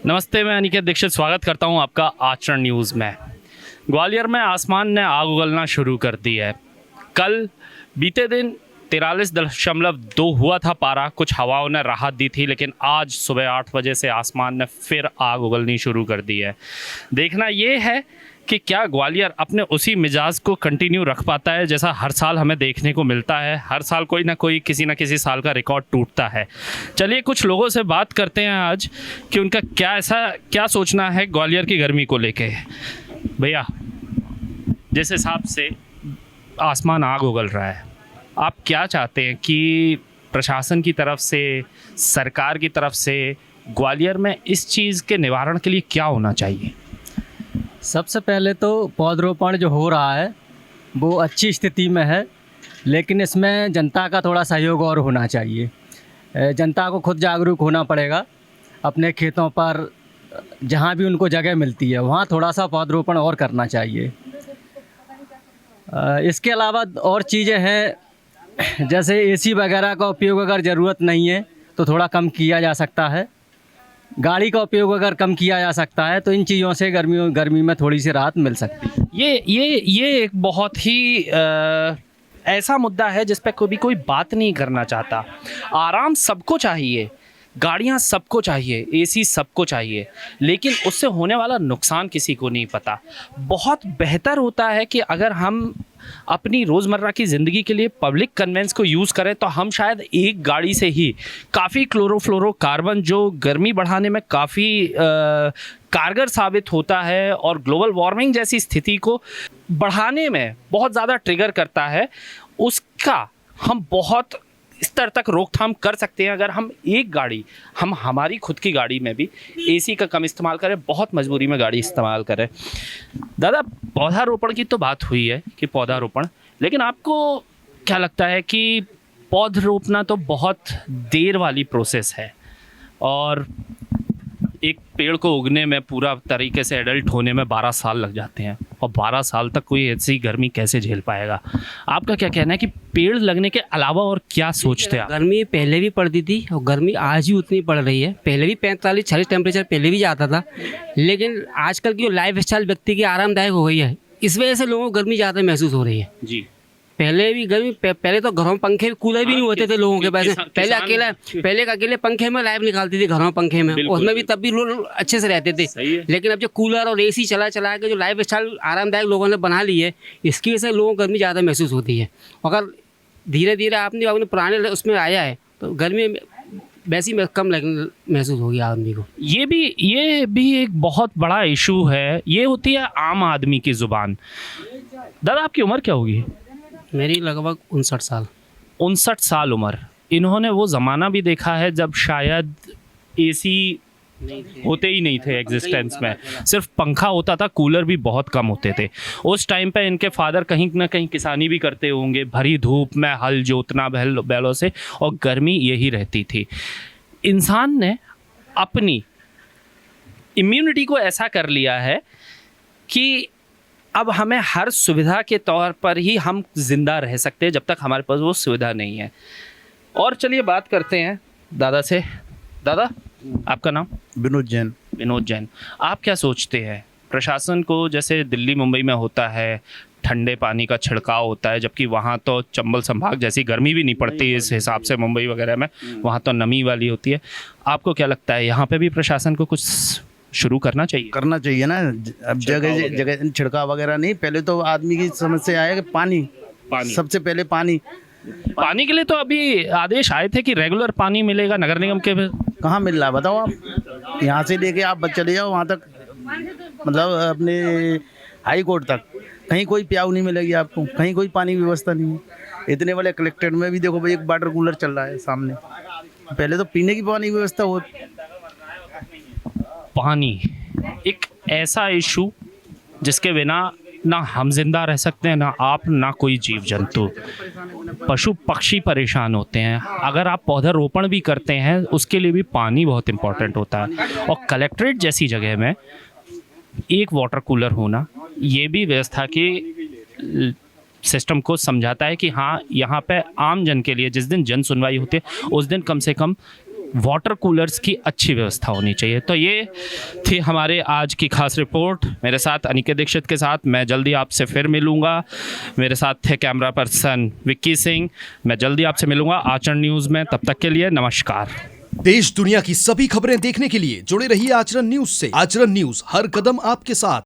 नमस्ते, मैं अनिकेत दीक्षित स्वागत करता हूं आपका आचरण न्यूज़ में। ग्वालियर में आसमान ने आग उगलना शुरू कर दी है। कल बीते दिन 43.2 हुआ था पारा, कुछ हवाओं ने राहत दी थी, लेकिन आज सुबह 8 बजे से आसमान ने फिर आग उगलनी शुरू कर दी है। देखना ये है कि क्या ग्वालियर अपने उसी मिजाज को कंटिन्यू रख पाता है जैसा हर साल हमें देखने को मिलता है। हर साल कोई ना कोई किसी ना किसी साल का रिकॉर्ड टूटता है। चलिए कुछ लोगों से बात करते हैं आज कि उनका क्या सोचना है ग्वालियर की गर्मी को लेके। भैया, जिस हिसाब से आसमान आग उगल रहा है, आप क्या चाहते हैं कि प्रशासन की तरफ से, सरकार की तरफ से ग्वालियर में इस चीज़ के निवारण के लिए क्या होना चाहिए? सबसे पहले तो पौधरोपण जो हो रहा है वो अच्छी स्थिति में है, लेकिन इसमें जनता का थोड़ा सहयोग और होना चाहिए। जनता को खुद जागरूक होना पड़ेगा। अपने खेतों पर जहाँ भी उनको जगह मिलती है वहाँ थोड़ा सा पौधरोपण और करना चाहिए। इसके अलावा और चीज़ें हैं, जैसे एसी वगैरह का उपयोग अगर ज़रूरत नहीं है तो थोड़ा कम किया जा सकता है। गाड़ी का उपयोग अगर कम किया जा सकता है तो इन चीज़ों से गर्मी में थोड़ी सी राहत मिल सकती है। ये एक बहुत ही ऐसा मुद्दा है जिस पे कोई बात नहीं करना चाहता। आराम सबको चाहिए, गाड़ियाँ सबको चाहिए, एसी सबको चाहिए, लेकिन उससे होने वाला नुकसान किसी को नहीं पता। बहुत बेहतर होता है कि अगर हम अपनी रोज़मर्रा की ज़िंदगी के लिए पब्लिक कन्वेंस को यूज़ करें तो हम शायद एक गाड़ी से ही काफ़ी क्लोरोफ्लोरोकार्बन, जो गर्मी बढ़ाने में काफ़ी कारगर साबित होता है और ग्लोबल वार्मिंग जैसी स्थिति को बढ़ाने में बहुत ज़्यादा ट्रिगर करता है, उसका हम बहुत स्तर तक रोकथाम कर सकते हैं अगर हम हमारी खुद की गाड़ी में भी एसी का कम इस्तेमाल करें, बहुत मजबूरी में गाड़ी इस्तेमाल करें। दादा, पौधारोपण की तो बात हुई है कि पौधारोपण, लेकिन आपको क्या लगता है कि पौध रोपना तो बहुत देर वाली प्रोसेस है और एक पेड़ को उगने में, पूरा तरीके से एडल्ट होने में 12 साल लग जाते हैं, और 12 साल तक कोई ऐसी गर्मी कैसे झेल पाएगा? आपका क्या कहना है कि पेड़ लगने के अलावा और क्या सोचते हैं आप? गर्मी पहले भी पड़ती थी और गर्मी आज भी उतनी पड़ रही है। पहले भी 45-46 टेम्परेचर पहले भी जाता था, लेकिन आजकल की जो लाइफ स्टाइल व्यक्ति की आरामदायक हो गई है, इस वजह से लोगों को गर्मी ज़्यादा महसूस हो रही है। जी, पहले भी गर्मी, पहले तो घरों में पंखे कूलर भी नहीं होते थे लोगों के पास। पहले के अकेले पंखे में लाइफ निकालती थी घरों में पंखे में, उसमें भी तब भी लोग अच्छे से रहते थे। लेकिन अब जो कूलर और एसी चला के जो लाइफ स्टाइल आरामदायक लोगों ने बना ली है, इसकी वजह से लोगों को गर्मी ज़्यादा महसूस होती है। अगर धीरे धीरे आपने अपने पुराने उसमें आया है तो गर्मी वैसी कम महसूस होगी आदमी को। ये भी एक बहुत बड़ा इशू है। ये होती है आम आदमी की ज़ुबान। दादा, आपकी उम्र क्या होगी? मेरी लगभग 59 साल। 59 साल उम्र। इन्होंने वो ज़माना भी देखा है जब शायद एसी होते ही नहीं थे एग्जिस्टेंस में, सिर्फ पंखा होता था, कूलर भी बहुत कम होते थे। उस टाइम पे इनके फादर कहीं ना कहीं किसानी भी करते होंगे, भरी धूप में हल जोतना बैलों से, और गर्मी यही रहती थी। इंसान ने अपनी इम्यूनिटी को ऐसा कर लिया है कि अब हमें हर सुविधा के तौर पर ही हम जिंदा रह सकते हैं जब तक हमारे पास वो सुविधा नहीं है। और चलिए बात करते हैं दादा से। दादा, आपका नाम? विनोद जैन। विनोद जैन, आप क्या सोचते हैं प्रशासन को, जैसे दिल्ली मुंबई में होता है ठंडे पानी का छिड़काव होता है, जबकि वहाँ तो चंबल संभाग जैसी गर्मी भी नहीं पड़ती इस हिसाब से, मुंबई वगैरह में वहाँ तो नमी वाली होती है। आपको क्या लगता है यहाँ पे भी प्रशासन को कुछ शुरू करना चाहिए ना? अब जगह जगह छिड़काव वगैरह नहीं, पहले तो आदमी की समस्या आया कि पानी, सबसे पहले पानी के लिए तो अभी आदेश आए थे कि रेगुलर पानी मिलेगा नगर निगम के। कहाँ मिल रहा है बताओ आप? यहाँ से लेके आप चले जाओ वहाँ तक, मतलब अपने हाई कोर्ट तक, कहीं कोई प्याऊ नहीं मिलेगी आपको, कहीं कोई पानी की व्यवस्था नहीं है। इतने बड़े कलेक्ट्रेट में भी देखो भाई, एक वाटर कूलर चल रहा है सामने। पहले तो पीने की पानी की व्यवस्था हो। पानी एक ऐसा इशू जिसके बिना ना हम जिंदा रह सकते हैं, ना आप, ना कोई जीव जंतु, पशु पक्षी परेशान होते हैं। अगर आप पौधारोपण भी करते हैं उसके लिए भी पानी बहुत इंपॉर्टेंट होता है। और कलेक्ट्रेट जैसी जगह में एक वाटर कूलर होना, ये भी व्यवस्था की सिस्टम को समझाता है कि हाँ, यहाँ पे आम जन के लिए जिस दिन जन सुनवाई होती है उस दिन कम से कम वाटर कूलर्स की अच्छी व्यवस्था होनी चाहिए। तो ये थी हमारे आज की खास रिपोर्ट। मेरे साथ अनिकेत दीक्षित के साथ मैं जल्दी आपसे फिर मिलूँगा। मेरे साथ थे कैमरा पर्सन विक्की सिंह। मैं जल्दी आपसे मिलूँगा आचरण न्यूज़ में। तब तक के लिए नमस्कार। देश दुनिया की सभी खबरें देखने के लिए जुड़े रहिए आचरण न्यूज से। आचरण न्यूज, हर कदम आपके साथ।